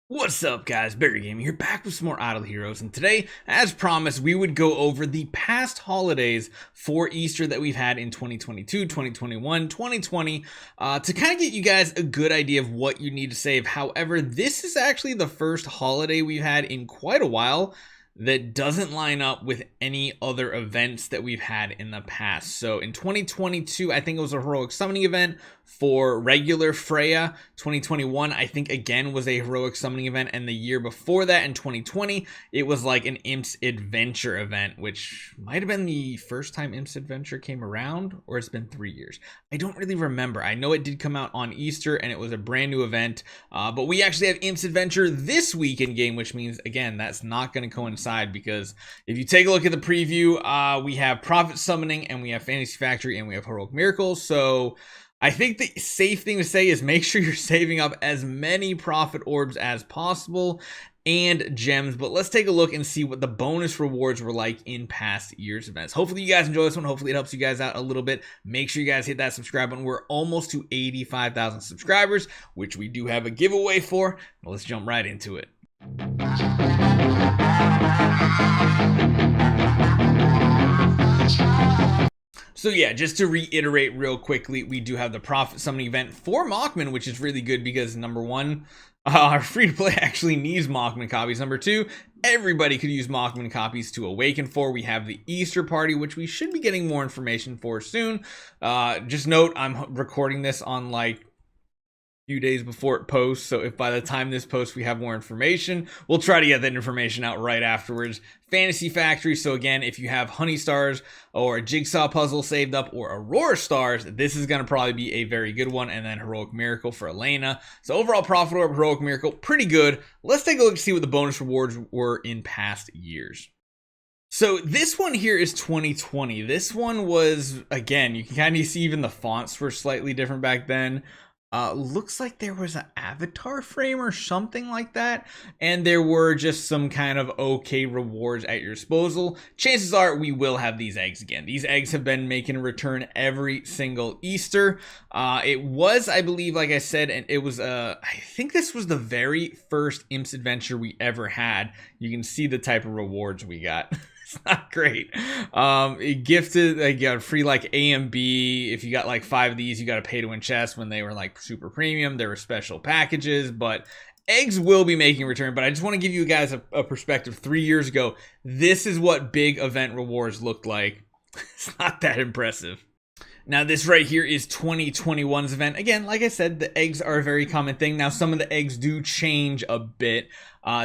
What's up, guys? Barry Gaming here, back with some more Idle Heroes, and today, as promised, we would go over the past holidays for Easter that we've had in 2022, 2021, 2020, to kind of get you guys a good idea of what you need to save. However, this is actually the first holiday we've had in quite a while that doesn't line up with any other events that we've had in the past. So in 2022, I think it was a heroic summoning event for regular Freya. 2021, I think again was a heroic summoning event, and the year before that in 2020, it was like an Imps Adventure event, which might have been the first time Imps Adventure came around, or it's been 3 years. I don't really remember. I know it did come out on Easter and it was a brand new event, but we actually have Imps Adventure this week in game, which means again that's not going to coincide, because if you take a look at the preview, we have Prophet Summoning and we have Fantasy Factory and we have Heroic Miracles. So I think the safe thing to say is make sure you're saving up as many Prophet Orbs as possible and gems. But let's take a look and see what the bonus rewards were like in past year's events. Hopefully you guys enjoy this one. Hopefully it helps you guys out a little bit. Make sure you guys hit that subscribe button. We're almost to 85,000 subscribers, which we do have a giveaway for. Let's jump right into it. So yeah, just to reiterate real quickly, we do have the Prophet Summoning event for Mockman, which is really good because number one, our free-to-play actually needs Mockman copies. Number two, everybody could use Mockman copies to awaken for. We have the Easter party, which we should be getting more information for soon. Just note, I'm recording this on like few days before it posts, so if by the time this posts we have more information, we'll try to get that information out right afterwards. Fantasy Factory, so again, if you have Honey Stars or a Jigsaw puzzle saved up or Aurora Stars, this is going to probably be a very good one. And then Heroic Miracle for Elena. So overall, Prophet Orb, Heroic Miracle, pretty good. Let's take a look and see what the bonus rewards were in past years. So this one here is 2020. This one was, again, you can kind of see even the fonts were slightly different back then. Looks like there was an avatar frame or something like that, and there were just some kind of okay rewards at your disposal. Chances are we will have these eggs again. These eggs have been making a return every single Easter. It was, I believe, like I said, and it was I think this was the very first Imps Adventure we ever had. You can see the type of rewards we got. It's not great. It gifted, like, you got free like A and B. If you got like 5 of these, you got to pay to win chests when they were like super premium. There were special packages, but eggs will be making a return. But I just want to give you guys a perspective. 3 years ago, this is what big event rewards looked like. It's not that impressive. Now, this right here is 2021's event. Again, like I said, the eggs are a very common thing. Now, some of the eggs do change a bit.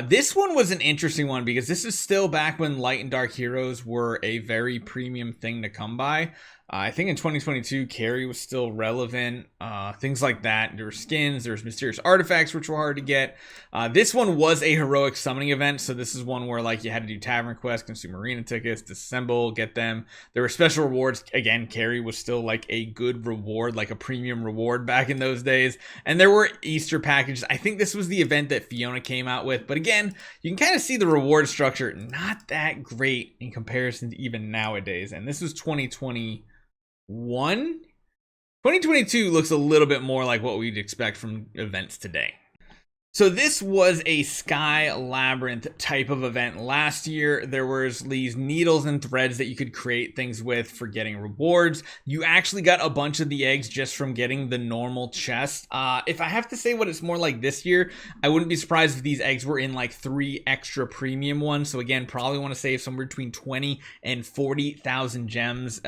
This one was an interesting one because this is still back when Light and Dark Heroes were a very premium thing to come by. I think in 2022, carry was still relevant, things like that. There were skins, there was mysterious artifacts, which were hard to get. This one was a heroic summoning event, so this is one where like you had to do tavern quests, consume arena tickets, disassemble, get them. There were special rewards. Again, carry was still like a good reward, like a premium reward back in those days. And there were Easter packages. I think this was the event that Fiona came out with, but again, you can kind of see the reward structure not that great in comparison to even nowadays. And this was 2021. 2022 looks a little bit more like what we'd expect from events today. So this was a Sky Labyrinth type of event. Last year, there was these needles and threads that you could create things with for getting rewards. You actually got a bunch of the eggs just from getting the normal chest. If I have to say what it's more like this year, I wouldn't be surprised if these eggs were in like 3 extra premium ones. So again, probably want to save somewhere between 20 and 40,000 gems,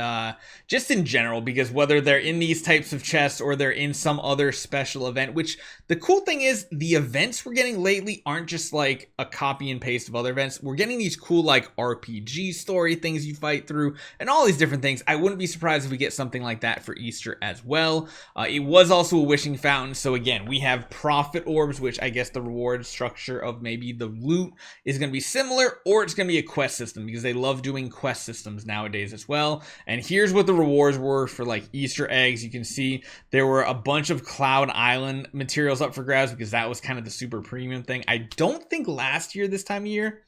just in general, because whether they're in these types of chests or they're in some other special event, which the cool thing is the events we're getting lately aren't just like a copy and paste of other events. We're getting these cool like RPG story things you fight through and all these different things. I wouldn't be surprised if we get something like that for Easter as well. It was also a wishing fountain. So again, we have Prophet Orbs, which I guess the reward structure of maybe the loot is going to be similar, or it's going to be a quest system because they love doing quest systems nowadays as well. And here's what the rewards were for like Easter eggs. You can see there were a bunch of Cloud Island materials up for grabs because that was kind of the super premium thing. I don't think last year this time of year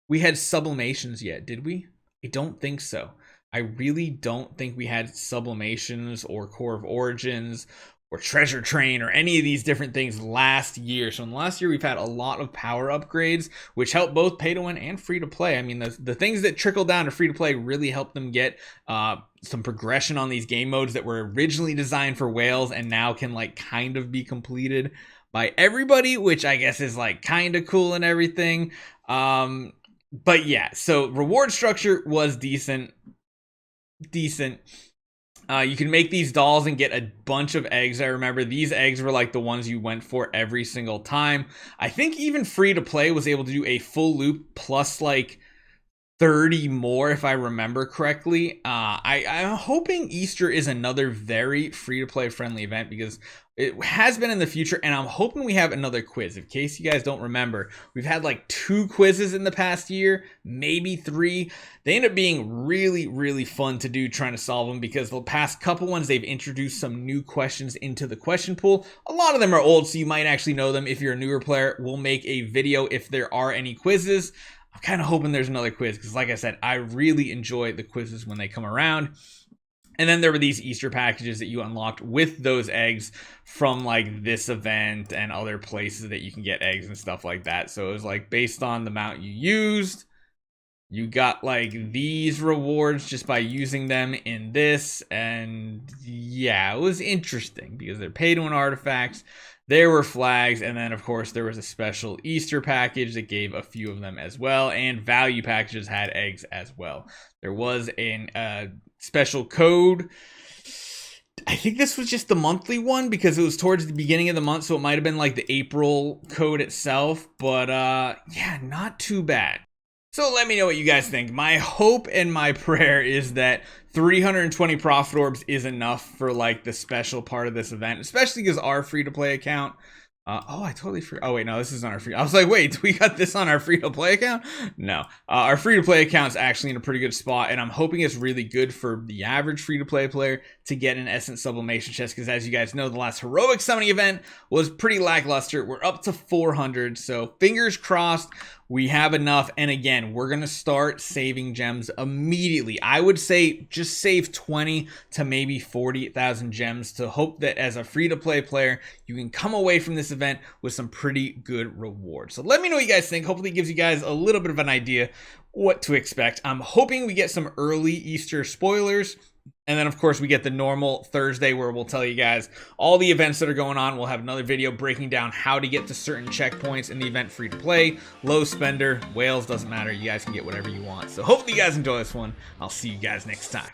we had sublimations yet, did we? I don't think so. I really don't think we had sublimations or Core of Origins treasure train or any of these different things last year. So in the last year, we've had a lot of power upgrades, which help both pay to win and free to play. I mean, the things that trickle down to free to play really help them get some progression on these game modes that were originally designed for whales and now can like kind of be completed by everybody, which I guess is like kind of cool and everything. But yeah, so reward structure was decent. You can make these dolls and get a bunch of eggs. I remember these eggs were like the ones you went for every single time. I think even free to play was able to do a full loop plus like 30 more if I remember correctly. I'm hoping Easter is another very free to play friendly event because it has been in the future, and I'm hoping we have another quiz. In case you guys don't remember, we've had like 2 quizzes in the past year, maybe 3. They end up being really, really fun to do trying to solve them because the past couple ones, they've introduced some new questions into the question pool. A lot of them are old, so you might actually know them. If you're a newer player, we'll make a video if there are any quizzes. I'm kind of hoping there's another quiz because like I said, I really enjoy the quizzes when they come around. And then there were these Easter packages that you unlocked with those eggs from like this event and other places that you can get eggs and stuff like that. So it was like based on the amount you used, you got like these rewards just by using them in this. And yeah, it was interesting because they're pay to win artifacts. There were flags, and then of course there was a special Easter package that gave a few of them as well, and value packages had eggs as well. There was a special code. I think this was just the monthly one because it was towards the beginning of the month, so it might have been like the April code itself, but yeah, not too bad. So let me know what you guys think. My hope and my prayer is that 320 Prophet Orbs is enough for like the special part of this event, especially because our free-to-play account. Oh, I totally forgot. Oh, wait, no, this is on our free. I was like, wait, we got this on our free-to-play account? No, our free-to-play account is actually in a pretty good spot, and I'm hoping it's really good for the average free-to-play player to get an Essence Sublimation chest, because as you guys know, the last Heroic Summoning event was pretty lackluster. We're up to 400, so fingers crossed we have enough. And again, we're going to start saving gems immediately. I would say just save 20 to maybe 40,000 gems to hope that as a free-to-play player, you can come away from this event with some pretty good rewards. So let me know what you guys think. Hopefully it gives you guys a little bit of an idea what to expect. I'm hoping we get some early Easter spoilers. And then, of course, we get the normal Thursday where we'll tell you guys all the events that are going on. We'll have another video breaking down how to get to certain checkpoints in the event free to play. Low spender, whales, doesn't matter. You guys can get whatever you want. So hopefully you guys enjoy this one. I'll see you guys next time.